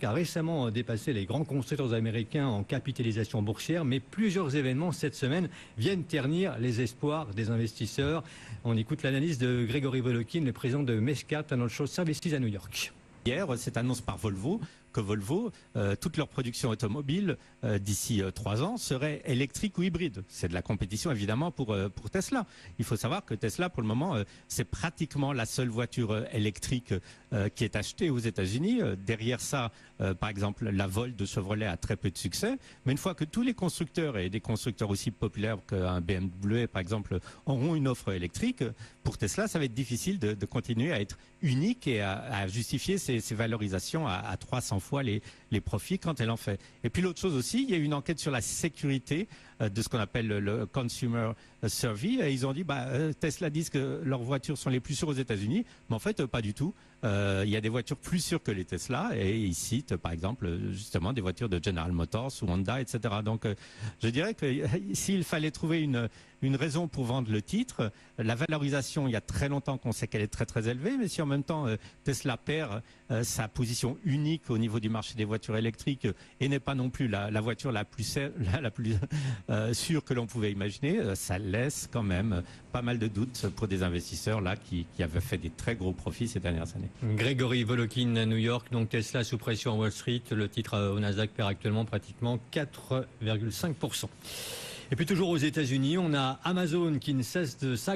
A récemment dépassé les grands constructeurs américains en capitalisation boursière, mais plusieurs événements cette semaine viennent ternir les espoirs des investisseurs. On écoute l'analyse de Grégory Volokin, le président de Mescat Financial Services à New York. Hier, cette annonce par Volvo, que Volvo, toute leur production automobile d'ici 3 ans serait électrique ou hybride. C'est de la compétition évidemment pour Tesla. Il faut savoir que Tesla, pour le moment, c'est pratiquement la seule voiture électrique qui est achetée aux États-Unis. Derrière ça, par exemple, la Volt de Chevrolet a très peu de succès. Mais une fois que tous les constructeurs et des constructeurs aussi populaires qu'un BMW, par exemple, auront une offre électrique, pour Tesla, ça va être difficile de continuer à être unique et à justifier ses valorisations à 300 fois les profits quand elle en fait. Et puis l'autre chose aussi, il y a eu une enquête sur la sécurité de ce qu'on appelle le Consumer Survey. Et ils ont dit, Tesla disent que leurs voitures sont les plus sûres aux États-Unis, mais en fait, pas du tout. Il y a des voitures plus sûres que les Tesla, et ils citent, par exemple, justement, des voitures de General Motors ou Honda, etc. Donc, je dirais que s'il fallait trouver une raison pour vendre le titre, la valorisation, il y a très longtemps qu'on sait qu'elle est très très élevée, mais si en même temps Tesla perd sa position unique au niveau du marché des voitures électriques et n'est pas non plus la voiture la plus sûre que l'on pouvait imaginer, ça laisse quand même pas mal de doutes pour des investisseurs là qui avaient fait des très gros profits ces dernières années. Grégory Volokin à New York, donc Tesla sous pression à Wall Street, le titre au Nasdaq perd actuellement pratiquement 4,5%. Et puis toujours aux États-Unis, on a Amazon qui ne cesse de s'agrandir.